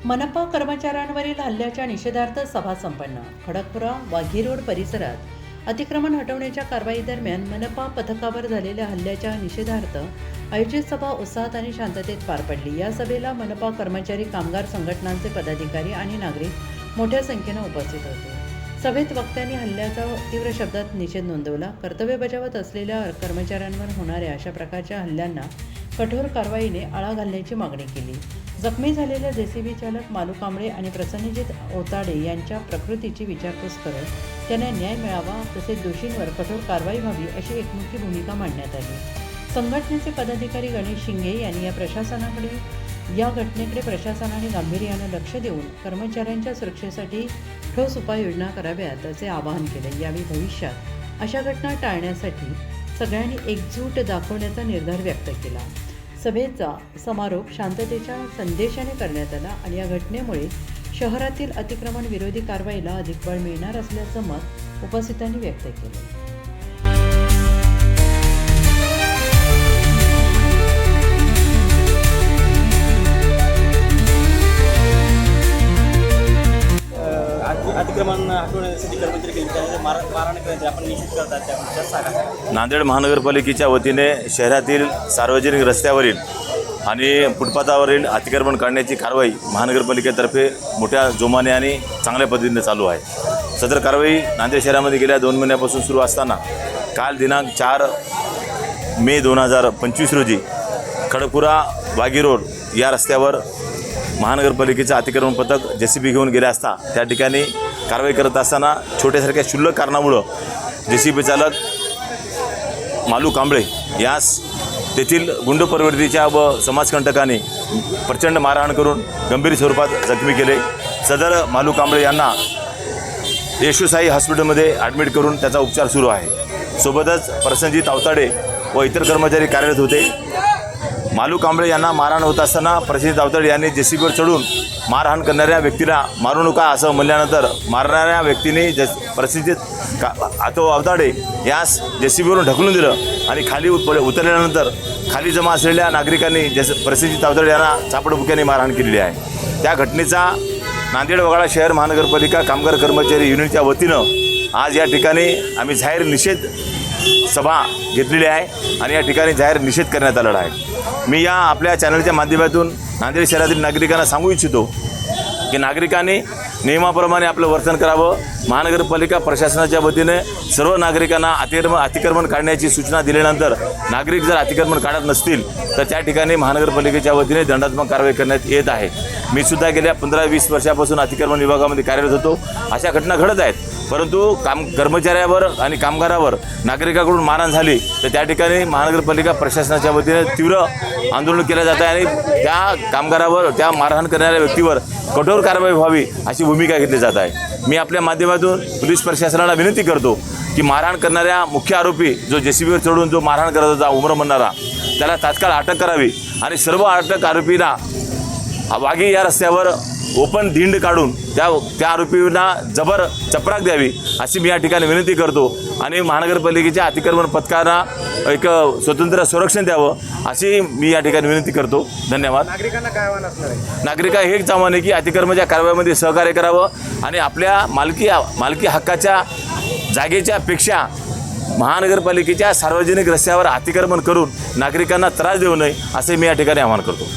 मनपा कर्मचाऱ्यांवरील हल्ल्याच्या निषेधार्थ सभा संपन्न. खडकपुरा वाघी रोड परिसरात अतिक्रमण हटवण्याच्या कारवाईदरम्यान मनपा पथकावर झालेल्या हल्ल्याच्या निषेधार्थ आयोजित सभा उत्साहात आणि शांततेत पार पडली. या सभेला मनपा कर्मचारी कामगार संघटनांचे पदाधिकारी आणि नागरिक मोठ्या संख्येने उपस्थित होते. सभेत वक्त्यांनी हल्ल्याचा तीव्र शब्दात निषेध नोंदवला. कर्तव्य बजावत असलेल्या कर्मचाऱ्यांवर होणाऱ्या अशा प्रकारच्या हल्ल्यांना कठोर कारवाईने आळा घालण्याची मागणी केली. जखमी झालेल्या जेसीबी चालक मालू कांबळे आणि प्रसन्नजित ओताडे यांच्या प्रकृतीची विचारपूस करत त्यांना न्याय मिळावा तसेच दोषींवर कठोर कारवाई व्हावी अशी एकमुखी भूमिका मांडण्यात आली. संघटनेचे पदाधिकारी गणेश शिंगे यांनी या घटनेकडे प्रशासनाने गांभीर्याने लक्ष देऊन कर्मचाऱ्यांच्या सुरक्षेसाठी ठोस उपाययोजना कराव्यात असे आवाहन केले. यावेळी भविष्यात अशा घटना टाळण्यासाठी सगळ्यांनी एकजूट दाखवण्याचा निर्धार व्यक्त केला. सभेचा समारोप शांततेच्या संदेशाने करण्यात आला आणि या घटनेमुळे शहरातील अतिक्रमण विरोधी कारवाईला अधिक बळ मिळणार असल्याचं मत उपस्थितांनी व्यक्त केले. अतिक्रमण हटवण्यासाठी कर्मचारी मारहाण करायचे आपण निश्चित करतात त्या सांगा. नांदेड महानगरपालिकेच्या वतीने शहरातील सार्वजनिक रस्त्यावरील आणि फुटपाथावरील अतिक्रमण काढण्याची कारवाई महानगरपालिकेतर्फे मोठ्या जोमाने आणि चांगल्या पद्धतीने चालू आहे. सदर कारवाई नांदेड शहरामध्ये गेल्या 2 महिन्यापासून सुरू असताना काल दिनांक 4 मे 2025 रोजी खडकपुरा वाघी रोड या रस्त्यावर महानगरपालिकेचं अतिक्रमण पथक जेसीबी घेऊन गेले असता त्या ठिकाणी कारवाई करत असताना छोट्यासारख्या क्षुल्लक कारणामुळं जेसीबी चालक मालू कांबळे यास तेथील गुंड प्रवृत्तीच्या व समाजकंटकांनी प्रचंड मारहाण करून गंभीर स्वरूपात जखमी केले. सदर मालू कांबळे यांना यशोसाई हॉस्पिटलमध्ये ॲडमिट करून त्याचा उपचार सुरू आहे. सोबतच प्रसन्नजित अवताडे व इतर कर्मचारी कार्यरत होते. मालू कांबळे यांना मारहाण होत असताना प्रसन्नजित अवताडे यांनी जेसीबीवर चढून मारहाण करणाऱ्या व्यक्तीला मारू नका असं म्हणल्यानंतर मारणाऱ्या व्यक्तीने प्रसन्नजित अवताडे यास जेसीबीवरून ढकलून दिलं आणि खाली उतरल्यानंतर खाली जमा असलेल्या नागरिकांनी प्रसन्नजित अवताडे यांना चापडबुक्याने मारहाण केलेली आहे. त्या घटनेचा नांदेड वगळा शहर महानगरपालिका कामगार कर्मचारी युनिटच्या वतीनं आज या ठिकाणी आम्ही जाहीर निषेध सभा घेतलेली आहे आणि या ठिकाणी जाहीर निषेध करण्यात आलेला आहे. मी या आपल्या चॅनलच्या माध्यमातून नांदेड शहरातील नागरिकांना सांगू इच्छितो की नागरिकांनी नियमाप्रमाणे आपलं वर्तन करावं. महानगरपालिका प्रशासनाच्या वतीने सर्व नागरिकांना अतिक्रमण काढण्याची सूचना दिल्यानंतर नागरिक जर अतिक्रमण काढत नसतील तर त्या ठिकाणी महानगरपालिकेच्या वतीने दंडात्मक कारवाई करण्यात येत आहे. मी सुद्धा गेल्या 15-20 वर्षापासून अतिक्रमण विभागामध्ये कार्यरत होतो. अशा घटना घडत आहेत, परंतु कर्मचाऱ्यावर आणि कामगारावर नागरिकाकडून मारहाण झाली तर त्या ठिकाणी महानगरपालिका प्रशासनाच्या वतीने तीव्र आंदोलन केलं जात आहे आणि त्या कामगारावर त्या मारहाण करणाऱ्या व्यक्तीवर कठोर कारवाई व्हावी अशी भूमिका घेतली जात आहे. मी आपल्या माध्यमातून पोलीस प्रशासनाला विनंती करतो की मारहाण करणाऱ्या मुख्य आरोपी जो जेसीबीवर चढून जो मारहाण करत होता उमर म्हणणारा त्याला तात्काळ अटक करावी आणि सर्व अटक आरोपींना वाघी या रस्त्यावर ओपन धिंड काढून त्या आरोपींना जबर चपराक द्यावी अशी मी या ठिकाणी विनंती करतो आणि महानगरपालिकेच्या अतिक्रमण पथकांना एक स्वतंत्र संरक्षण द्यावं अशी मी या ठिकाणी विनंती करतो. धन्यवाद. नागरिकांना काय आव्हान असणार आहे? नागरिकांना हेच आव्हान आहे की अतिक्रमणाच्या कारवाईमध्ये सहकार्य करावं आणि आपल्या मालकी हक्काच्या जागेच्या पेक्षा महानगरपालिकेच्या सार्वजनिक रस्त्यावर अतिक्रमण करून नागरिकांना त्रास देऊ नये असे मी या ठिकाणी आवाहन करतो.